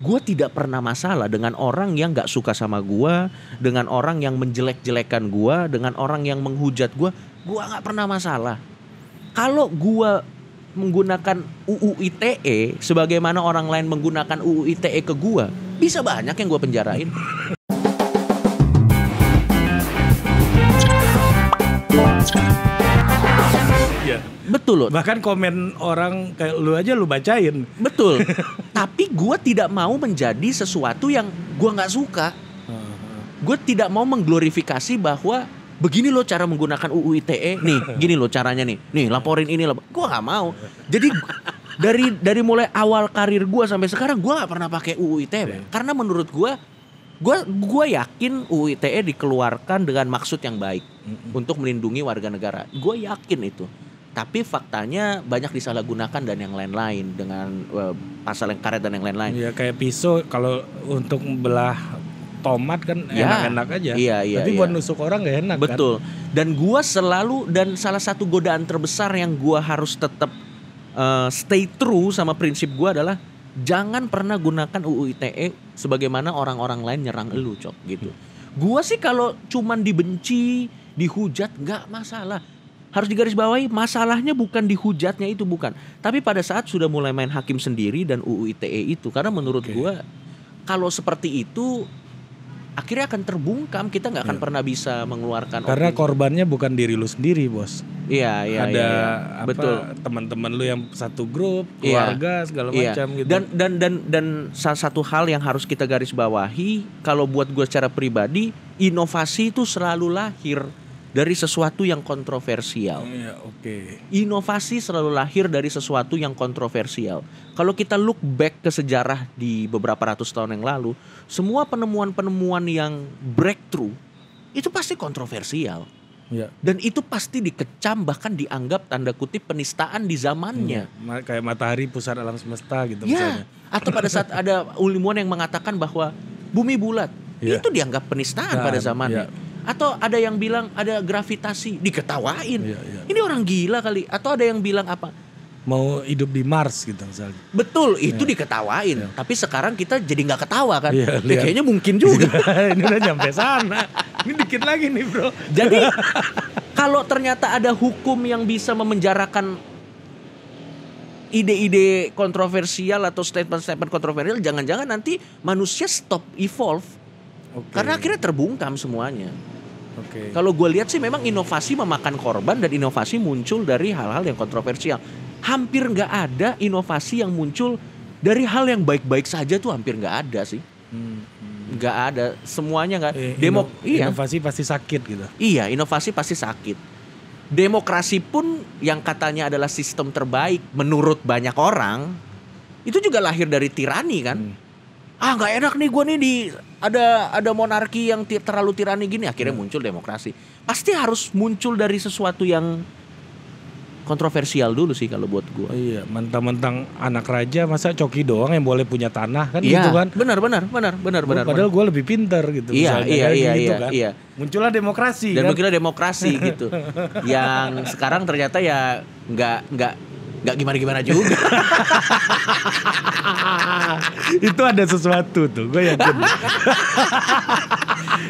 Gue tidak pernah masalah dengan orang yang gak suka sama gue, dengan orang yang menjelek-jelekan gue, dengan orang yang menghujat gue gak pernah masalah. Kalau gue menggunakan UU ITE sebagaimana orang lain menggunakan UU ITE ke gue, bisa banyak yang gue penjarain. Ya. Betul loh. Bahkan komen orang kayak lu aja lu bacain. Betul. Tapi gue tidak mau menjadi sesuatu yang gue gak suka. Gue tidak mau mengglorifikasi bahwa begini loh cara menggunakan UU ITE. Nih gini loh caranya nih. Nih laporin ini. Gue gak mau. Jadi dari mulai awal karir gue sampai sekarang gue gak pernah pakai UU ITE. Karena menurut gue yakin UU ITE dikeluarkan dengan maksud yang baik untuk melindungi warga negara. Gue yakin itu. Tapi faktanya banyak disalahgunakan dan yang lain-lain dengan pasal yang karet dan yang lain-lain. Ya kayak pisau kalau untuk belah tomat kan enak-enak aja. Iya, tapi buat nusuk orang gak enak. Betul. Kan? Dan gue selalu, dan salah satu godaan terbesar yang gue harus tetap stay true sama prinsip gue adalah jangan pernah gunakan UU ITE sebagaimana orang-orang lain nyerang elu, Cok, gitu. Gue sih kalau cuman dibenci, dihujat gak masalah. Harus digarisbawahi, masalahnya bukan dihujatnya itu, bukan. Tapi pada saat sudah mulai main hakim sendiri dan UU ITE itu. Karena menurut gue kalau seperti itu akhirnya akan terbungkam. Kita gak akan pernah bisa mengeluarkan karena opini. korbannya bukan diri lu sendiri, bos. Iya. Ada betul. Teman-teman lu yang satu grup, keluarga, segala macam gitu. Dan salah satu hal yang harus kita garis bawahi, kalau buat gue secara pribadi, inovasi itu selalu lahir dari sesuatu yang kontroversial. Iya, oke. Inovasi selalu lahir dari sesuatu yang kontroversial. Kalau kita look back ke sejarah di beberapa ratus tahun yang lalu, semua penemuan-penemuan yang breakthrough itu pasti kontroversial. Ya. Dan itu pasti dikecam, bahkan dianggap tanda kutip penistaan di zamannya. Kayak matahari pusat alam semesta gitu ya, misalnya. Atau pada saat ada ilmuwan yang mengatakan bahwa bumi bulat, itu dianggap penistaan pada zamannya. Atau ada yang bilang ada gravitasi, diketawain. Ini orang gila kali. Atau ada yang bilang apa? Mau hidup di Mars gitu misalnya. Betul, itu diketawain. Tapi sekarang kita jadi nggak ketawa kan? Kayaknya mungkin juga. Ini udah nyampe sana. Ini dikit lagi nih, bro. Jadi kalau ternyata ada hukum yang bisa memenjarakan ide-ide kontroversial atau statement-statement kontroversial, jangan-jangan nanti manusia stop evolve. Karena akhirnya terbungkam semuanya. Kalau gue lihat sih memang inovasi memakan korban dan inovasi muncul dari hal-hal yang kontroversial. Hampir nggak ada inovasi yang muncul dari hal yang baik-baik saja tuh, hampir nggak ada sih. Nggak ada, semuanya nggak. Inovasi pasti sakit gitu. Iya, inovasi pasti sakit. Demokrasi pun yang katanya adalah sistem terbaik menurut banyak orang, itu juga lahir dari tirani kan. Nggak enak nih gue nih ada monarki yang terlalu tirani gini, akhirnya muncul demokrasi. Pasti harus muncul dari sesuatu yang kontroversial dulu sih kalau buat gue. Iya, mentang-mentang anak raja masa Coki doang yang boleh punya tanah kan, gitu kan? Benar. Padahal gue lebih pintar gitu. Iya. Muncullah demokrasi. Dan kan? muncullah demokrasi gitu. Yang sekarang ternyata ya nggak gimana-gimana juga. Itu ada sesuatu tuh, gue yakin.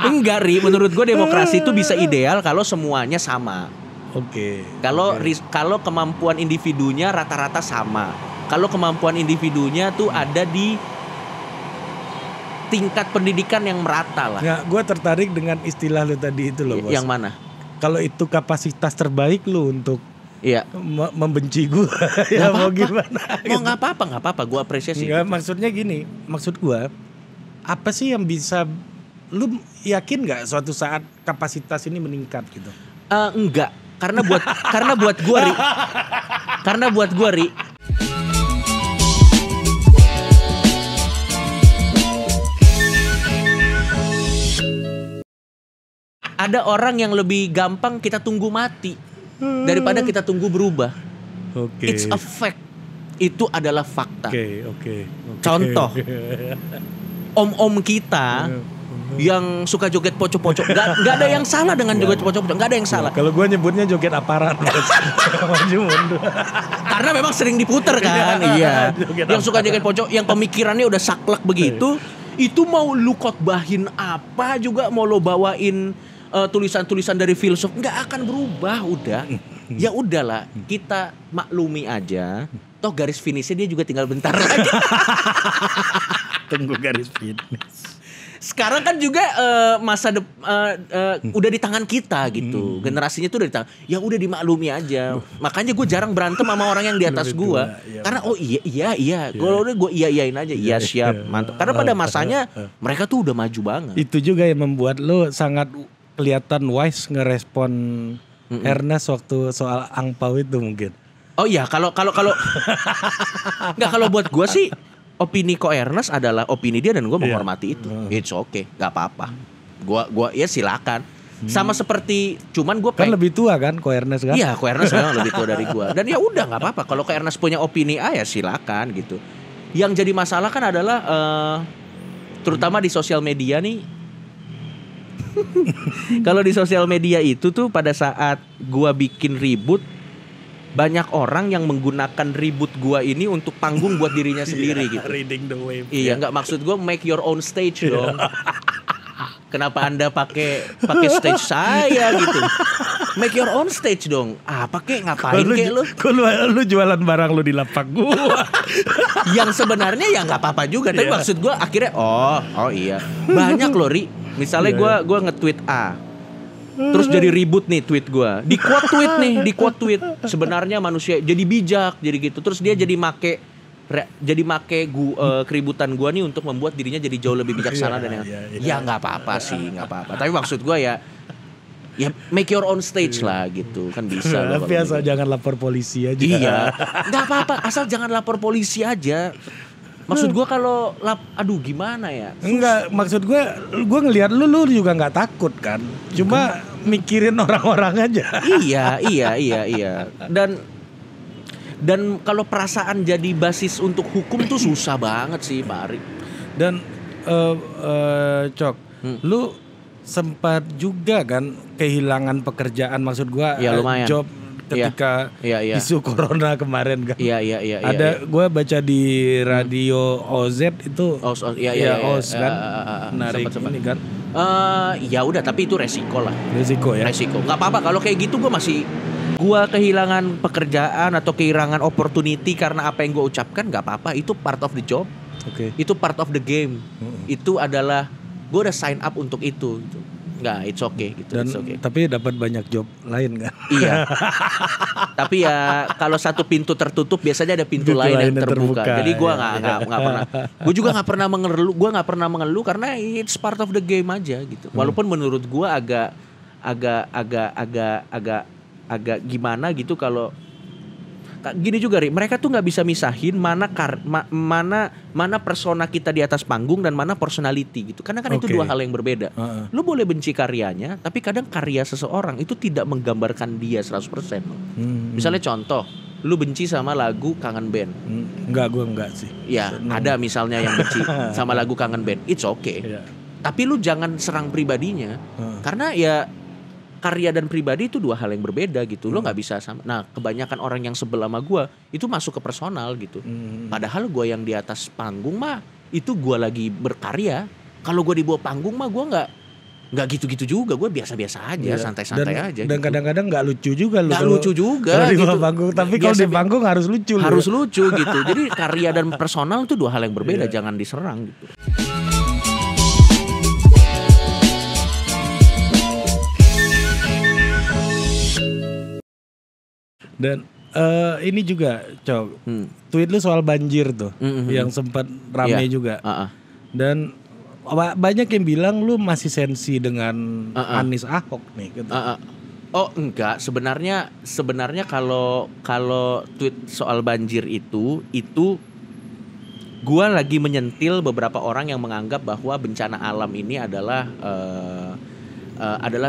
Enggak, Ri, menurut gue demokrasi itu bisa ideal kalau semuanya sama. Kalau kemampuan individunya rata-rata sama. Kalau kemampuan individunya tuh ada di tingkat pendidikan yang merata lah. Nggak, gue tertarik dengan istilah lu tadi itu loh, bos. Yang mana? Kalau itu kapasitas terbaik lu untuk membenci gue, ya mau gimana? Nggak apa-apa, gue apresiasi. Nggak, maksudnya gini, maksud gue, apa sih yang bisa, lu yakin nggak suatu saat kapasitas ini meningkat gitu? Enggak, karena buat gue, Ri. Ada orang yang lebih gampang kita tunggu mati daripada kita tunggu berubah. It's a fact. Itu adalah fakta. Contoh, om-om kita yang suka joget pocong-pocong. Gak ada yang salah dengan joget pocong-pocong, gak ada yang salah. Kalau gue nyebutnya joget aparat. Maju mundur. Karena memang sering diputer kan. Iya. Yang suka joget pocong, yang pemikirannya udah saklek begitu, itu mau lu khotbahin apa juga, mau lo bawain tulisan-tulisan dari filsuf, nggak akan berubah. Udah, ya udahlah, kita maklumi aja. Toh garis finishnya dia juga tinggal bentar lagi. Tunggu garis finish. Sekarang kan juga udah di tangan kita gitu. Generasinya tuh udah di tangan. Ya udah dimaklumi aja. Makanya gue jarang berantem sama orang yang di atas gue. Karena iya. Kalau udah gue iyain aja. Iya siap, mantap. Karena pada masanya mereka tuh udah maju banget. Itu juga yang membuat lo sangat kelihatan wise ngerespon Ernest waktu soal angpau itu mungkin. Oh iya, kalau nggak, kalau buat gue sih opini Ko Ernest adalah opini dia dan gue menghormati itu. It's okay, nggak apa-apa. Gua ya silakan. Sama seperti, cuman gue kan lebih tua kan Ko Ernest kan? Iya, Ko Ernest memang lebih tua dari gue. Dan ya udah nggak apa-apa. Kalau Ko Ernest punya opini A ya silakan gitu. Yang jadi masalah kan adalah terutama di sosial media nih. Kalau di sosial media itu tuh pada saat gua bikin ribut, banyak orang yang menggunakan ribut gua ini untuk panggung buat dirinya sendiri gitu. Reading the wave. Iya, nggak, maksud gua make your own stage dong. Kenapa Anda pakai stage saya gitu? Make your own stage dong. Pakai ngapain kek lu? Lu jualan barang lu di lapak gua. Yang sebenarnya ya nggak apa-apa juga, tapi maksud gua akhirnya oh iya. Banyak loh, Ri. Misalnya gue nge-tweet A, terus jadi ribut nih tweet gue, di quote tweet sebenarnya manusia jadi bijak, jadi gitu. Terus dia jadi make keributan gue nih untuk membuat dirinya jadi jauh lebih bijaksana dan ya nggak apa-apa sih, nggak apa-apa. Tapi maksud gue ya make your own stage lah gitu, kan bisa. Tapi asal jangan lapor polisi aja. Iya, nggak apa-apa, asal jangan lapor polisi aja. Maksud gue kalau gimana ya? Enggak, maksud gue ngelihat lu juga nggak takut kan? Cuma mikirin orang-orang aja. Iya. Dan kalau perasaan jadi basis untuk hukum tuh susah banget sih, Pak Ari. Dan Cok, lu sempat juga kan kehilangan pekerjaan, maksud gue job ketika isu corona kemarin kan. Iya. Ada gue baca di radio OZ itu. OZ kan. Menarik ini kan. Ya udah, tapi itu resiko lah. Resiko. Nggak apa-apa kalau kayak gitu. Gue kehilangan pekerjaan atau kehilangan opportunity karena apa yang gue ucapkan, nggak apa-apa. Itu part of the job. Itu part of the game. Itu adalah gue udah sign up untuk itu. Nggak, it's okay gitu. Dan, tapi dapat banyak job lain kan? Iya. Tapi ya kalau satu pintu tertutup biasanya ada pintu lain yang terbuka. Jadi gue nggak pernah. Gue juga nggak pernah mengeluh. Gue nggak pernah mengeluh karena it's part of the game aja gitu. Walaupun menurut gue agak gimana gitu kalau gini juga, Ri, mereka tuh nggak bisa misahin mana persona kita di atas panggung dan mana personality gitu. Karena kan itu dua hal yang berbeda. Lu boleh benci karyanya, tapi kadang karya seseorang itu tidak menggambarkan dia 100%. Misalnya contoh, lu benci sama lagu Kangen Band. Gue enggak sih. Ya, ada misalnya yang benci sama lagu Kangen Band. It's okay. Tapi lu jangan serang pribadinya. Karena ya karya dan pribadi itu dua hal yang berbeda gitu. Lo nggak bisa sama. Nah, kebanyakan orang yang sebel sama gue itu masuk ke personal gitu. Padahal gue yang di atas panggung mah itu gue lagi berkarya. Kalau gue di bawah panggung mah gue nggak gitu-gitu juga. Gue biasa-biasa aja, santai-santai aja. Dan kadang-kadang nggak lucu juga. Nggak lucu juga. Kalau di bawah panggung, tapi kalau di panggung harus lucu. Harus lucu gitu. Jadi karya dan personal itu dua hal yang berbeda. Jangan diserang gitu. Dan ini juga, Cok, tweet lu soal banjir tuh, yang sempat rame juga. Dan banyak yang bilang lu masih sensi dengan Anies Ahok nih. Gitu. Oh enggak, sebenarnya kalau tweet soal banjir itu gua lagi menyentil beberapa orang yang menganggap bahwa bencana alam ini adalah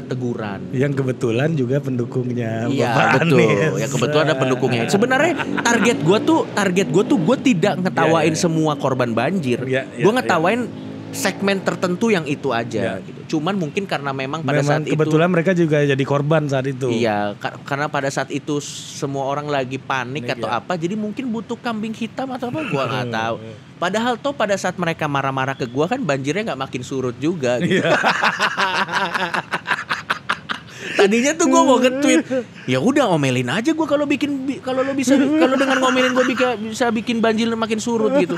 teguran. Yang kebetulan juga pendukungnya. Iya betul. Yang kebetulan ada pendukungnya. Sebenarnya target gue tuh gue tidak ngetawain semua korban banjir. Gue ngetawain segmen tertentu yang itu aja gitu. Cuman mungkin karena memang pada saat itu kebetulan mereka juga jadi korban saat itu. Iya, karena pada saat itu semua orang lagi panik atau apa, jadi mungkin butuh kambing hitam atau apa, gua nggak tahu. Padahal toh pada saat mereka marah-marah ke gua kan banjirnya nggak makin surut juga gitu. Tadinya tuh gue mau nge-tweet, ya udah omelin aja gue kalau dengan ngomelin gue bisa bikin banjir makin surut gitu.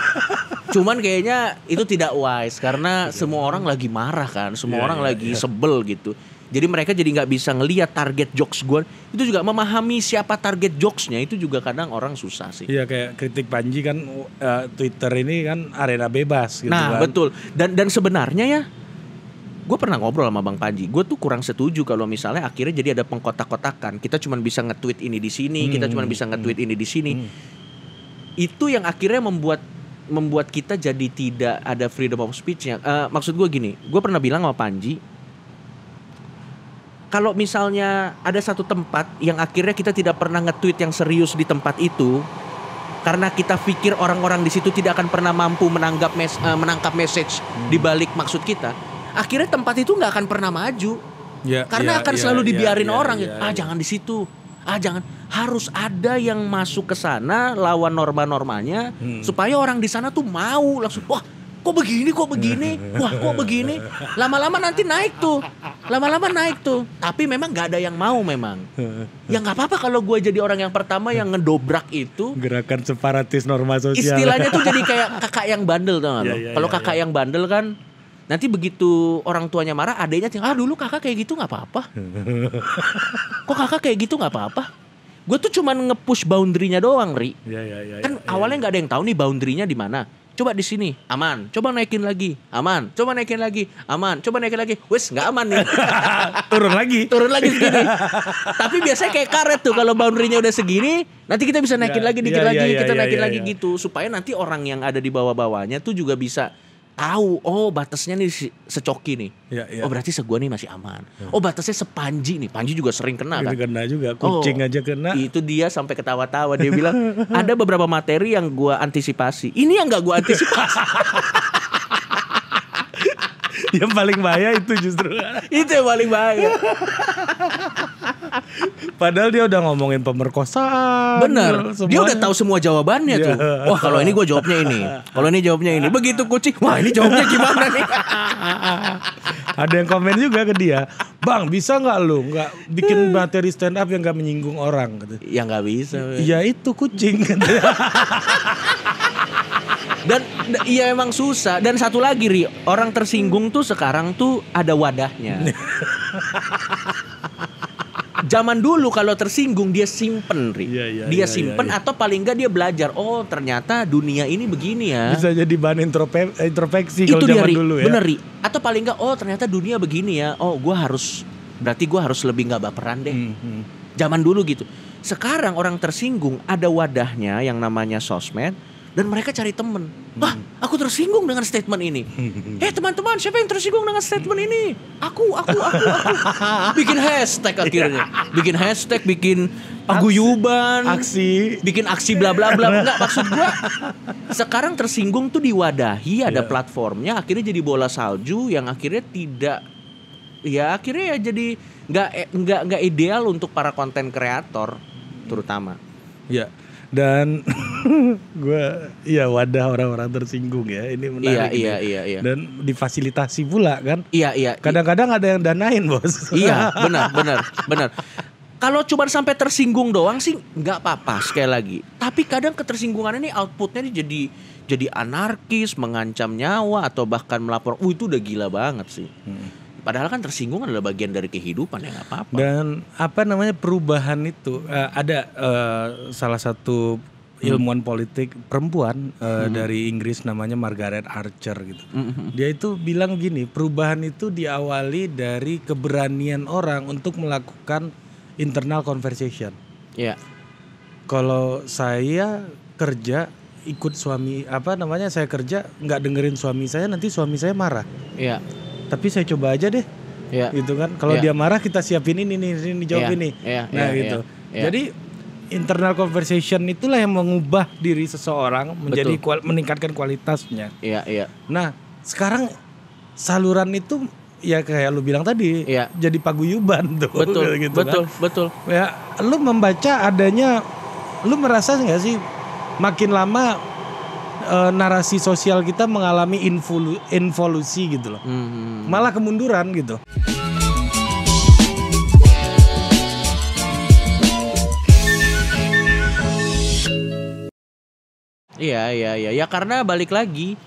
Cuman kayaknya itu tidak wise karena semua orang lagi marah kan, semua orang lagi sebel gitu. Jadi mereka jadi nggak bisa ngelihat target jokes gue. Itu juga memahami siapa target jokesnya itu juga kadang orang susah sih. Iya, kayak kritik Panji kan Twitter ini kan arena bebas gitu nah, kan. betul. Dan sebenarnya ya, gue pernah ngobrol sama Bang Panji. Gue tuh kurang setuju kalau misalnya akhirnya jadi ada pengkotak-kotakan. Kita cuma bisa nge-tweet ini di sini, kita cuma bisa nge-tweet ini di sini. Itu yang akhirnya membuat kita jadi tidak ada freedom of speech-nya. Maksud gue gini, gue pernah bilang sama Panji, kalau misalnya ada satu tempat yang akhirnya kita tidak pernah nge-tweet yang serius di tempat itu, karena kita pikir orang-orang di situ tidak akan pernah mampu menangkap message di balik maksud kita, akhirnya tempat itu nggak akan pernah maju, karena akan selalu dibiarin orang. Jangan di situ, jangan. Harus ada yang masuk ke sana lawan norma-normanya, supaya orang di sana tuh mau langsung, wah kok begini, wah kok begini. Lama-lama nanti naik tuh. Tapi memang nggak ada yang mau memang. Ya nggak apa-apa kalau gue jadi orang yang pertama yang ngedobrak itu. Gerakan separatis norma sosial. Istilahnya tuh jadi kayak kakak yang bandel, tau gak lo? Kalau kakak yang bandel kan, nanti begitu orang tuanya marah, adanya tinggal, dulu kakak kayak gitu nggak apa-apa. Kok kakak kayak gitu nggak apa-apa? Gue tuh cuman nge-push boundary-nya doang, Ri. Kan awalnya nggak ada yang tahu nih boundary-nya di mana. Coba di sini, aman. Coba naikin lagi, aman. Coba naikin lagi, aman. Coba naikin lagi, wes nggak aman nih. Turun lagi segini. Tapi biasanya kayak karet tuh, kalau boundary-nya udah segini, nanti kita bisa naikin lagi, dikit lagi, kita naikin lagi gitu, supaya nanti orang yang ada di bawah-bawahnya tuh juga bisa tahu, oh batasnya nih secoki nih. Oh berarti segua nih masih aman. Oh batasnya sepanji nih. Panji juga sering kena kan. Kena juga, kucing aja kena. Itu dia sampai ketawa-tawa. Dia bilang ada beberapa materi yang gua antisipasi. Ini yang gak gua antisipasi. Yang paling bahaya itu justru. Itu yang paling bahaya. Padahal dia udah ngomongin pemerkosaan. Bener. Dia udah tahu semua jawabannya tuh. Wah kalau ini gue jawabnya ini. Kalau ini jawabnya ini. Begitu kucing, wah ini jawabnya gimana nih? Ada yang komen juga ke dia, Bang bisa gak lu gak bikin materi stand up yang gak menyinggung orang? Ya gak bisa. Ya itu kucing. Dan iya emang susah. Dan satu lagi Ri, orang tersinggung tuh sekarang tuh ada wadahnya. Zaman dulu kalau tersinggung dia simpen, Ri. Dia simpen atau paling enggak dia belajar. Oh ternyata dunia ini begini ya. Bisa jadi bahan introspeksi kalau zaman dulu ya. Bener Ri. Atau paling enggak, oh ternyata dunia begini ya. Oh berarti gue harus lebih gak baperan deh. Zaman dulu gitu. Sekarang orang tersinggung ada wadahnya yang namanya sosmed. Dan mereka cari temen. Wah, aku tersinggung dengan statement ini. Teman-teman, siapa yang tersinggung dengan statement ini? Aku. Bikin hashtag akhirnya. Bikin hashtag, bikin paguyuban, bikin aksi bla bla bla. Enggak, maksud gua sekarang tersinggung tuh diwadahi, ada platformnya, akhirnya jadi bola salju yang akhirnya tidak, ya akhirnya ya jadi nggak ideal untuk para konten kreator terutama. Ya. Dan wadah orang-orang tersinggung ya, ini menarik. Iya. Dan difasilitasi pula kan. Iya. Kadang-kadang ada yang danain bos. Iya, benar. Kalau cuma sampai tersinggung doang sih nggak apa-apa sekali lagi. Tapi kadang ketersinggungan ini outputnya jadi anarkis, mengancam nyawa atau bahkan melapor. Itu udah gila banget sih. Padahal kan tersinggung adalah bagian dari kehidupan, ya nggak apa-apa. Dan perubahan itu ada salah satu ilmuwan politik perempuan dari Inggris namanya Margaret Archer gitu. Dia itu bilang gini, perubahan itu diawali dari keberanian orang untuk melakukan internal conversation. Iya. Kalau saya kerja ikut suami saya kerja nggak dengerin suami saya, nanti suami saya marah. Iya. Tapi saya coba aja deh, gitu kan. Kalau dia marah kita siapin ini jawab ini. Gitu. Jadi internal conversation itulah yang mengubah diri seseorang menjadi meningkatkan kualitasnya. Nah sekarang saluran itu ya kayak lu bilang tadi, jadi paguyuban tuh. Betul, gitu betul. Ya, lu membaca adanya, lu merasa nggak sih makin lama narasi sosial kita mengalami involusi gitu loh, malah kemunduran gitu. Iya. Ya karena balik lagi.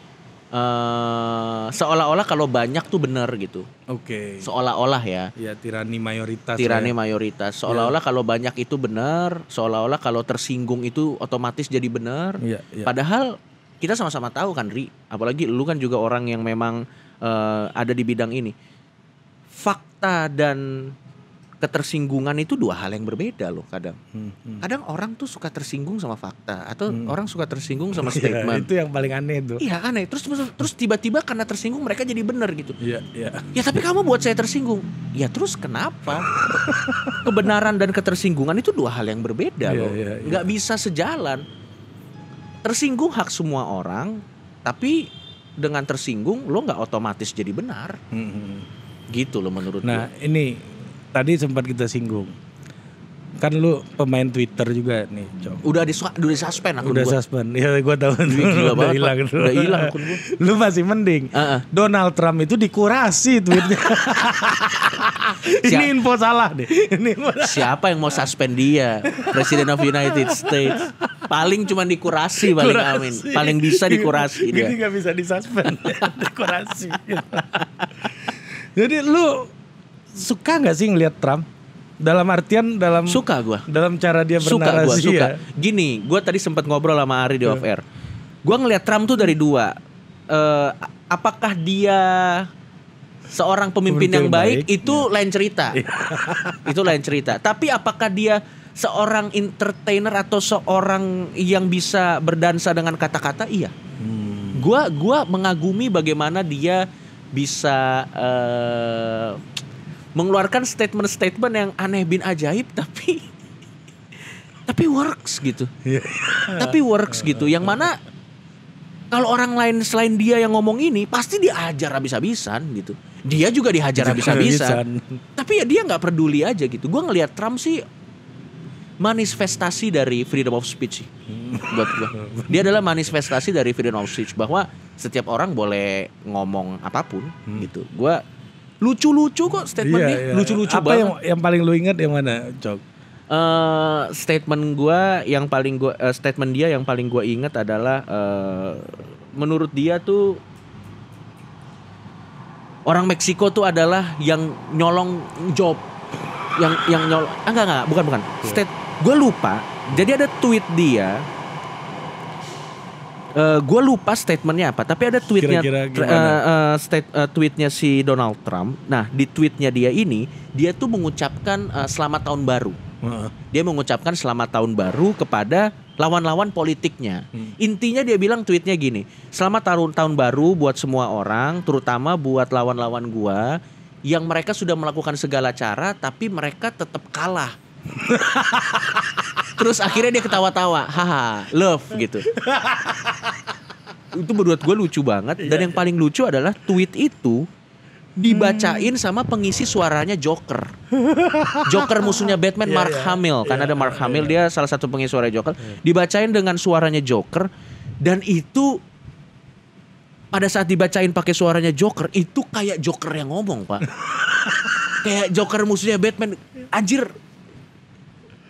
Seolah-olah kalau banyak tuh benar gitu. Oke. Seolah-olah ya. Ya tirani mayoritas. Mayoritas. Seolah-olah kalau banyak itu benar, seolah-olah kalau tersinggung itu otomatis jadi benar. Ya. Padahal kita sama-sama tahu kan, Ri. Apalagi lu kan juga orang yang memang ada di bidang ini. Fakta dan ketersinggungan itu dua hal yang berbeda loh kadang. Kadang orang tuh suka tersinggung sama fakta atau orang suka tersinggung sama statement. Itu yang paling aneh tuh. Iya aneh. Terus tiba-tiba karena tersinggung mereka jadi benar gitu. Iya. Ya tapi kamu buat saya tersinggung. Ya terus kenapa? Kebenaran dan ketersinggungan itu dua hal yang berbeda loh. Nggak bisa sejalan. Tersinggung hak semua orang, tapi dengan tersinggung lo nggak otomatis jadi benar. Gitu loh menurut gue. Nah ini tadi sempat kita singgung, kan lu pemain Twitter juga nih, Cok. Udah disuspend akun gue. Udah suspend, ya gue tahu. Udah hilang akun gue. Lu masih mending. Donald Trump itu dikurasi tweetnya. Ini info salah deh. Siapa yang mau suspend dia? Presiden of United States. Paling cuma dikurasi paling amin. Paling bisa dikurasi dia. Gini gak bisa disuspend. Dikurasi. Jadi lu suka nggak sih ngelihat Trump? Dalam artian suka gue. Dalam cara dia bernarasi. Suka. Gini, gue tadi sempat ngobrol sama Ari di off air. Gue ngelihat Trump tuh dari dua. Apakah dia seorang pemimpin yang baik? Itu lain cerita. Itu lain cerita. Tapi apakah dia seorang entertainer atau seorang yang bisa berdansa dengan kata-kata? Iya. Gue mengagumi bagaimana dia bisa mengeluarkan statement-statement yang aneh bin ajaib tapi works gitu. Tapi works gitu. Yang mana kalau orang lain selain dia yang ngomong ini pasti diajar habis-habisan gitu. Dia juga dihajar habis-habisan. Tapi ya dia nggak peduli aja gitu. Gue ngelihat Trump sih manifestasi dari freedom of speech sih. Buat gue. Dia adalah manifestasi dari freedom of speech bahwa setiap orang boleh ngomong apapun gitu. Gue lucu-lucu kok statementnya, lucu-lucu banget. Apa yang paling lu ingat yang mana, Cok? Statement dia yang paling gue ingat adalah menurut dia tuh orang Meksiko tuh adalah yang nyolong job, yang nyolong. Bukan. Gue lupa. Jadi ada tweet dia. Gue lupa statementnya apa, tapi ada tweetnya tweetnya si Donald Trump. Nah di tweetnya dia ini, dia tuh mengucapkan selamat tahun baru. Dia mengucapkan selamat tahun baru kepada lawan-lawan politiknya. Intinya dia bilang tweetnya gini, selamat tahun baru buat semua orang, terutama buat lawan-lawan gue yang mereka sudah melakukan segala cara, tapi mereka tetap kalah. Terus akhirnya dia ketawa-tawa, haha, love gitu. Itu menurut gue lucu banget. Dan yang paling lucu adalah tweet itu dibacain sama pengisi suaranya Joker. Joker musuhnya Batman, Mark Hamill. Kan ada Mark Hamill, dia salah satu pengisi suara Joker. Dibacain dengan suaranya Joker. Dan itu pada saat dibacain pakai suaranya Joker, itu kayak Joker yang ngomong, Pak. Kayak Joker musuhnya Batman. Anjir.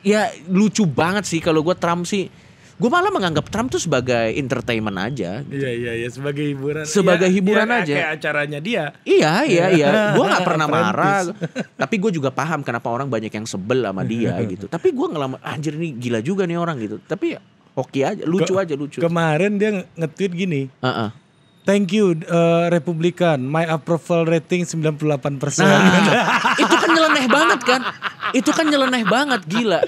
Ya lucu banget sih kalau gue Trump sih. Gue malah menganggap Trump tuh sebagai entertainment aja. Gitu. Iya sebagai hiburan. Sebagai hiburan aja. Kayak acaranya dia. Iya. Gue nggak pernah marah. Tapi gue juga paham kenapa orang banyak yang sebel sama dia gitu. Tapi gue ngelamar, anjir ini gila juga nih orang gitu. Tapi oke aja, lucu. Kemarin dia nge-tweet gini. Thank you Republikan, my approval rating 98%. Itu kan nyeleneh banget kan? Itu kan nyeleneh banget, gila.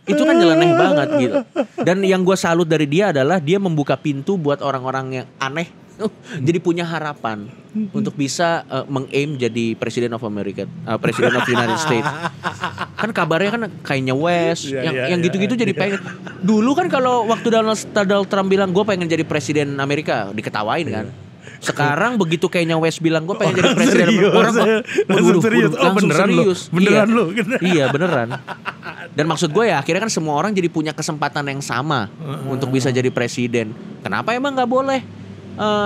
Itu kan nyeleneh banget gitu. Dan yang gue salut dari dia adalah dia membuka pintu buat orang-orang yang aneh jadi punya harapan untuk bisa meng-aim jadi President of America, President of United States. Kan kabarnya kan Kanye West, yang gitu-gitu jadi pengen. Dulu kan kalau waktu Donald Trump bilang gue pengen jadi Presiden Amerika, diketawain kan. Sekarang begitu kayaknya West bilang gue pengen jadi presiden, orang langsung serius. Beneran serius. Beneran lu. Iya beneran. Dan maksud gue ya akhirnya kan semua orang jadi punya kesempatan yang sama untuk bisa jadi presiden. Kenapa emang nggak boleh?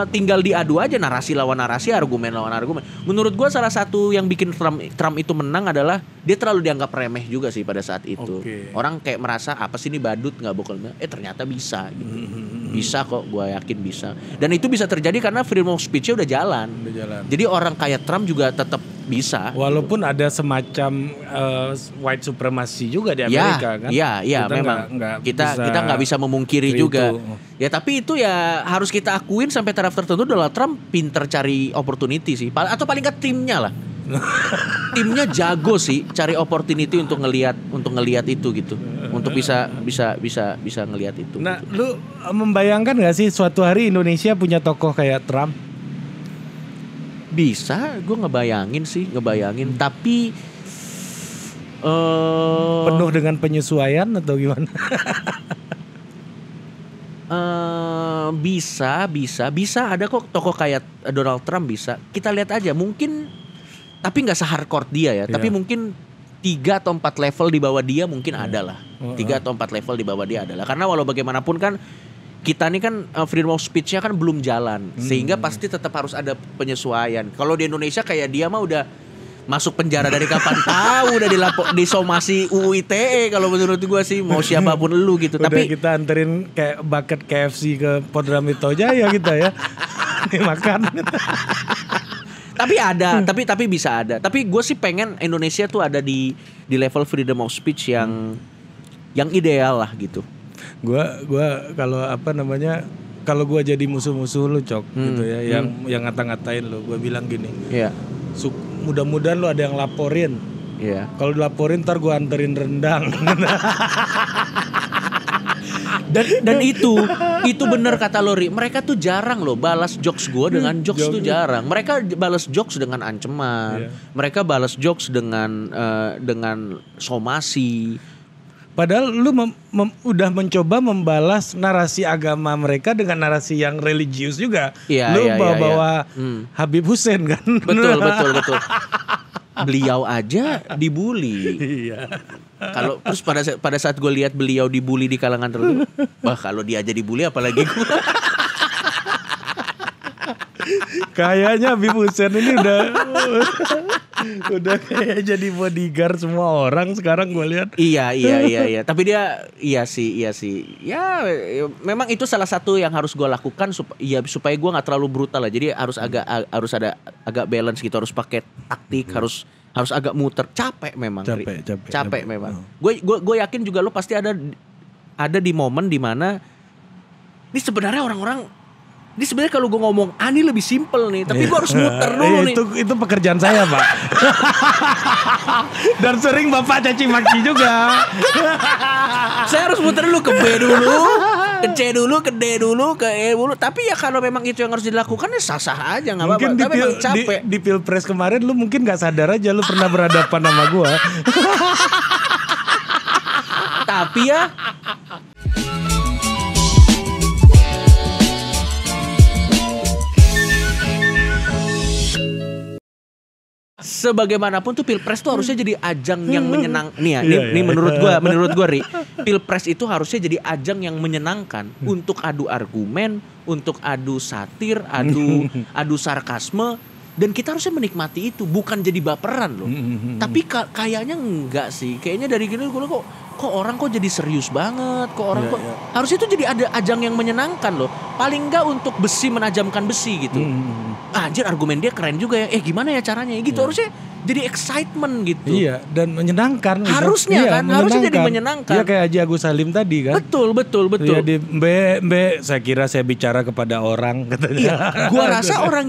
Tinggal diadu aja narasi lawan narasi, argumen lawan argumen. Menurut gue salah satu yang bikin Trump itu menang adalah dia terlalu dianggap remeh juga sih pada saat itu. Orang kayak merasa apa sih ini badut nggak bakal, ternyata bisa gitu. Bisa kok, gue yakin bisa. Dan itu bisa terjadi karena freedom of speech-nya udah jalan. Jadi orang kayak Trump juga tetap bisa. Walaupun ada semacam white supremacy juga di Amerika kan. Iya, memang. Kita nggak bisa memungkiri juga. Ya tapi itu ya harus kita akuin sampai taraf tertentu Donald Trump pinter cari opportunity sih. Atau paling nggak timnya lah. Timnya jago sih cari opportunity untuk ngelihat itu gitu. Untuk bisa ngelihat itu. Nah, lu membayangkan nggak sih suatu hari Indonesia punya tokoh kayak Trump? Bisa, gue ngebayangin. Tapi penuh dengan penyesuaian atau gimana? Bisa ada kok tokoh kayak Donald Trump bisa. Kita lihat aja mungkin, tapi nggak se-hardcore dia ya. Tapi mungkin 3 atau 4 level di bawah dia mungkin ada lah. 3 atau 4 level di bawah dia adalah. Karena walau bagaimanapun kan kita ini kan freedom of speech-nya kan belum jalan. Sehingga pasti tetap harus ada penyesuaian. Kalau di Indonesia kayak dia mah udah masuk penjara dari kapan tahu, udah disomasi UU ITE kalau menurut gue sih, mau siapapun lu gitu. Udah Tapi kita anterin kayak bucket KFC ke Polda Metro Jaya kita ya. Makan. Tapi bisa ada. Tapi gue sih pengen Indonesia tuh ada di level freedom of speech yang ideal lah gitu. Gua kalau kalau gue jadi musuh-musuh lu Cok gitu ya, yang ngata-ngatain lu, gue bilang gini. Iya. Mudah-mudahan lu ada yang laporin. Iya. Kalau dilaporin ntar gue anterin rendang. Dan itu benar kata Lori. Mereka tuh jarang loh balas jokes gue dengan jokes tuh jarang. Mereka balas jokes dengan ancaman. Mereka balas jokes dengan somasi. Padahal lu udah mencoba membalas narasi agama mereka dengan narasi yang religius juga. Lu bawa Habib Hussein kan. Betul. Beliau aja dibully. Iya. Kalau terus pada saat gue lihat beliau dibully di kalangan tertentu, kalau dia aja dibully apalagi gue. Kayaknya Habib Hussein ini udah kayak jadi bodyguard semua orang sekarang gue lihat. Iya. Tapi dia iya sih. Ya memang itu salah satu yang harus gue lakukan supaya gue nggak terlalu brutal lah. Jadi harus ada agak balance gitu, harus pakai taktik, harus agak muter. Capek memang. Capek memang. Gue yakin juga lo pasti ada di momen dimana ini sebenarnya orang-orang. Ini sebenarnya kalau gue ngomong ini lebih simpel nih, tapi gue harus muter dulu nih. Itu pekerjaan saya Pak. Dan sering Bapak caci maki juga. Saya harus muter dulu ke B dulu, ke C dulu, ke D dulu, ke E dulu. Tapi ya kalau memang itu yang harus dilakukan ya sah-sah aja, nggak apa-apa. Tapi memang capek. Di Pilpres kemarin lu mungkin nggak sadar aja lu pernah berhadapan sama gue. Tapi ya. Sebagaimanapun tuh Pilpres tuh harusnya jadi ajang yang menyenang. Nih menurut gua Ri, Pilpres itu harusnya jadi ajang yang menyenangkan untuk adu argumen, untuk adu satir, adu sarkasme, dan kita harusnya menikmati itu, bukan jadi baperan loh. Tapi kayaknya enggak sih. Kayaknya dari gini gue kok orang kok jadi serius banget, harusnya itu jadi ada ajang yang menyenangkan loh. Paling enggak untuk besi menajamkan besi gitu. Anjir argumen dia keren juga ya. Gimana ya caranya? Gitu harusnya jadi excitement gitu. Iya, dan menyenangkan. Harusnya kan, harusnya jadi menyenangkan. Iya kayak Haji Agus Salim tadi kan. Betul. Iya di Mbak, saya kira saya bicara kepada orang katanya. Iya, gua rasa orang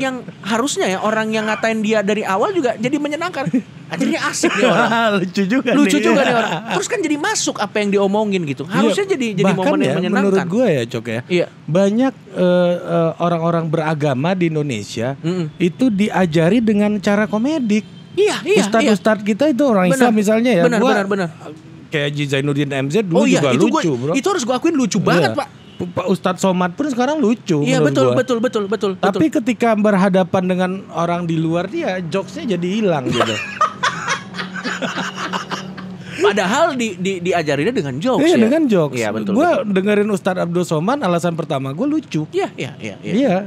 yang ngatain dia dari awal juga jadi menyenangkan. Akhirnya asik nih orang. Lucu juga nih orang. Terus kan jadi masuk apa yang diomongin gitu. Harusnya jadi momen yang menyenangkan. Menurut gue ya Cok ya. Iya. Banyak orang-orang beragama di Indonesia itu diajari dengan cara komedik. Iya. Ustadz kita itu orang Islam misalnya ya. Benar. Kayak Haji Zainuddin MZ dulu juga lucu bro. Itu harus gue akuin lucu banget Pak. Ustadz Somad pun sekarang lucu. Iya betul. Tapi ketika berhadapan dengan orang di luar dia jokesnya jadi hilang gitu. Padahal diajarinnya dengan jokes. Iya, dengan jokes. Iya, betul. Gue dengerin Ustadz Abdul Somad, alasan pertama gue lucu. Iya,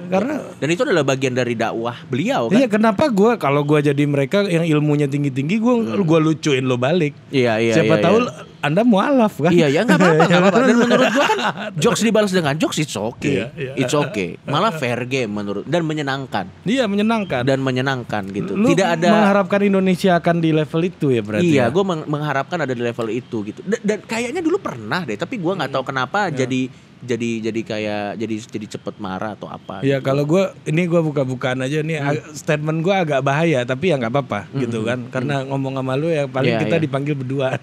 karena dan itu adalah bagian dari dakwah beliau kan. Iya, kenapa kalau gue jadi mereka yang ilmunya tinggi-tinggi, gue lucuin lo balik. Iya. Siapa tahu Anda mualaf kan? Iya, enggak apa-apa. Dan menurut gue kan jokes dibalas dengan jokes it's okay. Iya. It's okay. Malah fair game menurut dan menyenangkan. Iya, menyenangkan. Dan menyenangkan gitu. Lu tidak ada mengharapkan Indonesia akan di level itu ya berarti. Iya, gue mengharapkan ada di level itu gitu. Dan kayaknya dulu pernah deh, tapi gue nggak tahu kenapa jadi kayak jadi cepet marah atau apa. Ya gitu. kalau gue buka-bukaan aja nih statement gue agak bahaya, tapi ya nggak apa-apa gitu kan. Karena ngomong sama lu ya paling kita dipanggil berdua.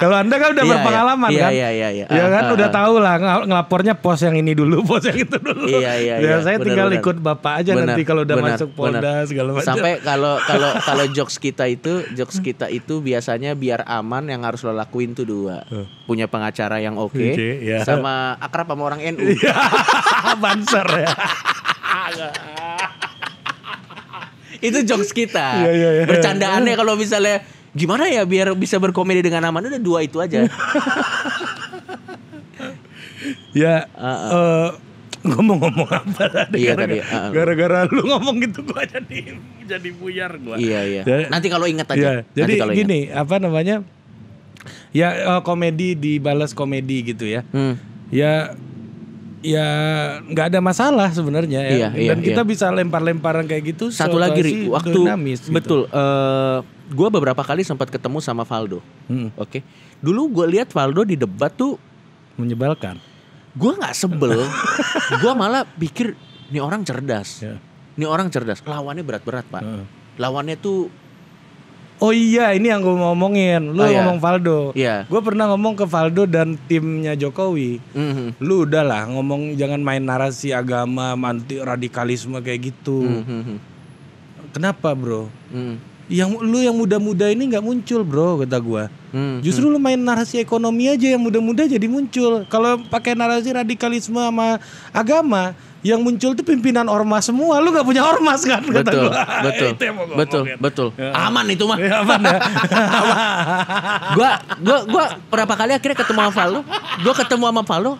Kalau Anda kan udah berpengalaman kan. Iya. Ya kan udah tahu lah ngelapornya pos yang ini dulu, pos yang itu dulu. Iya. Saya tinggal ikut Bapak aja nanti kalau udah masuk Polda segala macam. Sampai kalau jokes kita itu biasanya biar aman yang harus lo lakuin tuh dua. Punya pengacara yang oke, sama akrab sama orang NU. Banser ya. Itu jokes kita. Iya. Bercandaannya kalau misalnya gimana ya biar bisa berkomedi dengan aman, udah dua itu aja. Ya, ngomong-ngomong apa tadi? Iya tadi. Gara-gara lu ngomong gitu gua jadi buyar gua. Iya. Nanti kalau ingat aja. Jadi gini, apa namanya? Ya komedi dibalas komedi gitu ya. Ya nggak ada masalah sebenarnya ya. Dan kita bisa lempar-lemparan kayak gitu. Satu lagi waktu dinamis, betul. Gue beberapa kali sempat ketemu sama Valdo. Oke. Dulu gue lihat Valdo di debat tuh menyebalkan. Gue nggak sebel. Gue malah pikir nih orang cerdas. Nih orang cerdas. Lawannya berat-berat pak. Lawannya tuh. Oh iya, ini yang gue mau ngomongin. Lu ngomong Valdo. Iya. Gue pernah ngomong ke Valdo dan timnya Jokowi. Lu udahlah ngomong jangan main narasi agama, anti radikalisme kayak gitu. Kenapa bro? Lu yang muda-muda ini nggak muncul bro, kata gue. Justru lu main narasi ekonomi aja yang muda-muda jadi muncul. Kalau pakai narasi radikalisme sama agama, yang muncul tuh pimpinan ormas semua. Lu gak punya ormas kan? Betul. Aman itu mah. Aman ya. Gua berapa kali akhirnya ketemu sama Valdo. Gua ketemu sama Valdo.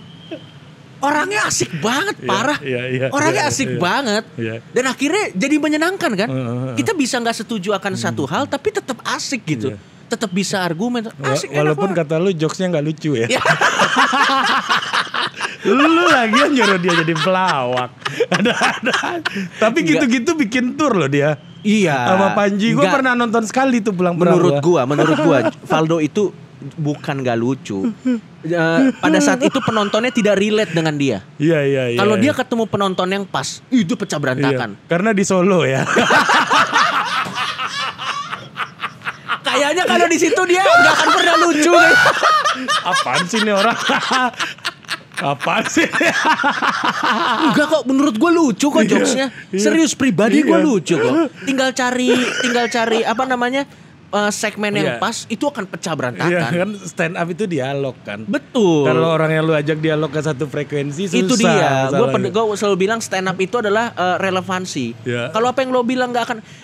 Orangnya asik banget, parah. Orangnya asik banget. Dan akhirnya jadi menyenangkan kan. Kita bisa gak setuju akan satu hal, tapi tetap asik gitu. Tetap bisa argumen. Asik, walaupun kata lu jokesnya gak lucu ya. Lu lagi yang nyuruh dia jadi pelawak. Tapi gitu-gitu bikin tour loh dia. Iya. Sama Panji. Gue pernah nonton sekali tuh pulang. Menurut gua Valdo itu bukan gak lucu. Pada saat itu penontonnya tidak relate dengan dia. Iya. Kalau dia ketemu penonton yang pas, itu pecah berantakan. Karena di Solo ya. Kayaknya kalau di situ dia nggak akan pernah lucu. Apaan sih ini orang? Apaan sih? Enggak kok, menurut gue lucu kok jokesnya. Serius pribadi gue lucu kok. Tinggal cari apa namanya segmen yang pas, itu akan pecah berantakan. Iya kan, stand up itu dialog kan. Betul. Kalau orang yang lu ajak dialog ke satu frekuensi susah. Itu dia. Gue selalu bilang stand up itu adalah relevansi. Kalau apa yang lo bilang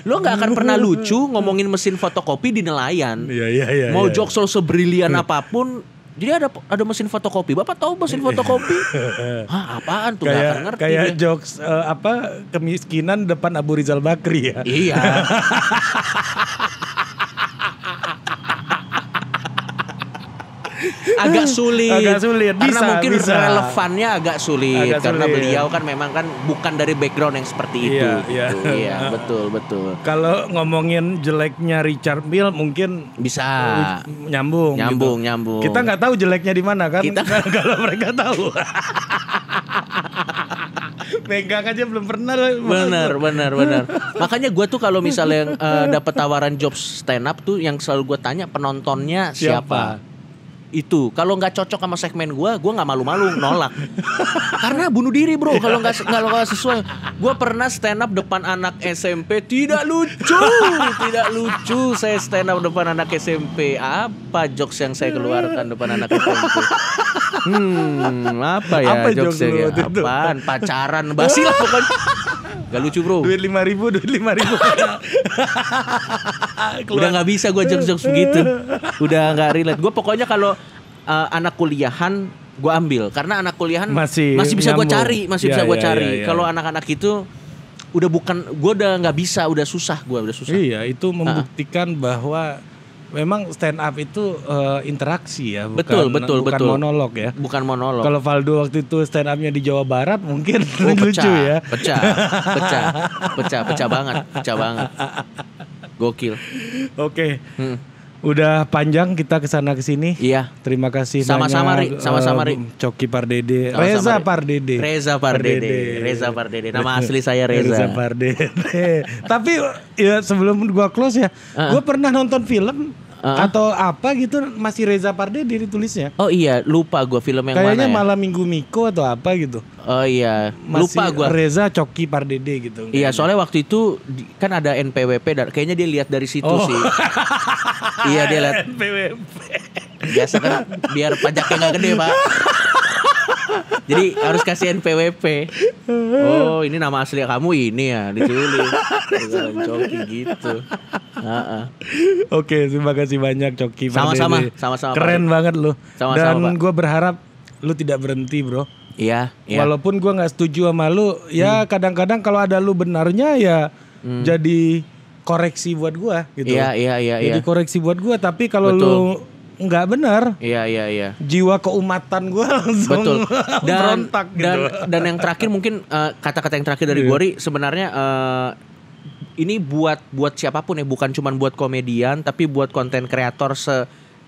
lo nggak akan pernah lucu ngomongin mesin fotokopi di nelayan. Iya. Mau jokes lo sebrilian apapun. Jadi ada mesin fotokopi. Bapak tahu mesin fotokopi? Hah, apaan tuh? Gak akan ngerti. Kayak jokes kemiskinan depan Abu Rizal Bakri ya. Iya. Agak sulit. Karena mungkin relevannya agak sulit. Karena beliau kan memang kan bukan dari background yang seperti itu. Iya, betul. Kalau ngomongin jeleknya Richard Mille mungkin bisa nyambung. Kita nggak tahu jeleknya di mana kan? Kalau mereka tahu. Megang aja belum pernah. Benar. Makanya gue tuh kalau misalnya dapat tawaran job stand up tuh yang selalu gue tanya penontonnya siapa? Itu kalau nggak cocok sama segmen gue nggak malu-malu nolak. Karena bunuh diri bro kalau nggak sesuai. Gue pernah stand up depan anak SMP, tidak lucu. Saya stand up depan anak SMP. Apa jokes yang saya keluarkan depan anak SMP? Apa ya jokesnya? Ya? Apaan? Pacaran basi lah pokoknya. Gak lucu bro. Duit 5.000 Udah gak bisa gue jokes begitu. Udah gak relate. Gue pokoknya kalau anak kuliahan gue ambil. Karena anak kuliahan masih bisa gue cari. Kalau anak-anak itu udah bukan, gue udah gak bisa. Udah susah. Iya, itu membuktikan bahwa memang stand up itu interaksi ya, bukan monolog ya. Bukan monolog. Kalau Valdo waktu itu stand upnya di Jawa Barat mungkin lucu ya. Pecah banget. Gokil. Oke. Udah panjang kita kesana kesini. Iya. Terima kasih sama-sama banyak. Sama-sama Ri. Coki Pardede. Reza Pardede. Nama asli saya Reza Pardede. Tapi ya sebelum gua close ya, gua pernah nonton film atau apa gitu masih Reza Pardede ditulisnya. Oh iya, lupa gua film yang kayaknya mana ya. Malam Minggu Miko atau apa gitu. Oh iya, lupa gua. Reza Coki Pardede gitu. Iya, soalnya waktu itu kan ada NPWP dan kayaknya dia lihat dari situ sih. Iya, dia lihat NPWP. Biasa kan biar pajaknya enggak gede, Pak. Jadi harus kasih NPWP. Oh, ini nama asli kamu ini ya, ditulis. Coki gitu. Oke, terima kasih banyak Coki. Sama-sama. Keren banget lu. Sama-sama, dan gue berharap lu tidak berhenti, bro. Iya. Walaupun gue nggak setuju sama lu, ya kadang-kadang kalau ada lu benarnya ya jadi koreksi buat gue gitu. Iya. Jadi koreksi buat gue. Tapi kalau lu nggak benar, iya. jiwa keumatan gue langsung berontak gitu. Dan yang terakhir mungkin kata-kata yang terakhir dari Gori sebenarnya ini buat siapapun ya, bukan cuma buat komedian tapi buat konten kreator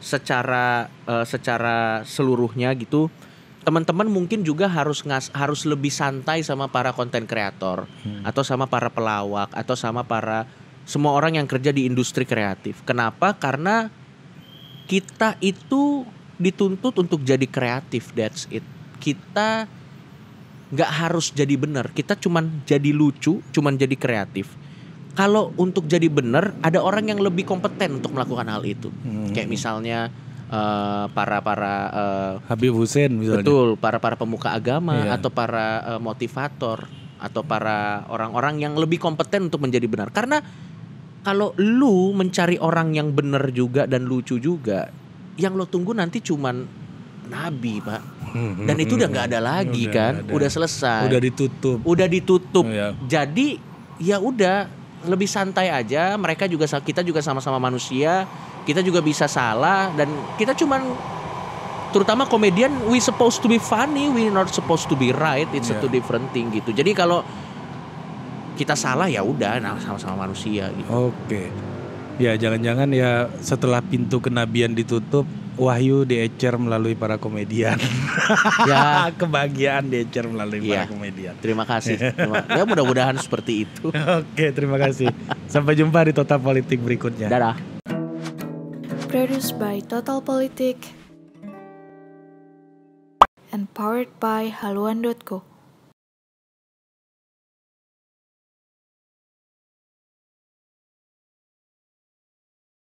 secara seluruhnya gitu. Teman-teman mungkin juga harus lebih santai sama para konten kreator atau sama para pelawak atau sama para semua orang yang kerja di industri kreatif. Kenapa? Karena kita itu dituntut untuk jadi kreatif, that's it. Kita gak harus jadi benar, kita cuman jadi lucu, cuman jadi kreatif. Kalau untuk jadi benar, ada orang yang lebih kompeten untuk melakukan hal itu. Kayak misalnya para Habib Hussein misalnya. Betul, para pemuka agama atau para motivator atau para orang-orang yang lebih kompeten untuk menjadi benar. Karena kalau lu mencari orang yang benar juga dan lucu juga, yang lo tunggu nanti cuman nabi, Pak. Dan itu udah nggak ada lagi udah selesai. Udah ditutup. Jadi ya udah lebih santai aja. Kita juga sama-sama manusia. Kita juga bisa salah dan kita cuman, terutama komedian, we supposed to be funny, we not supposed to be right. It's a two different thing gitu. Jadi kalau kita salah ya udah, sama-sama manusia gitu. Oke. Ya jangan-jangan ya setelah pintu kenabian ditutup, wahyu diecer melalui para komedian. Ya, kebahagiaan diecer melalui para komedian. Terima kasih. Ya mudah-mudahan seperti itu. Oke, terima kasih. Sampai jumpa di Total Politik berikutnya. Dadah. Produced by Total Politik and powered by haluan.co.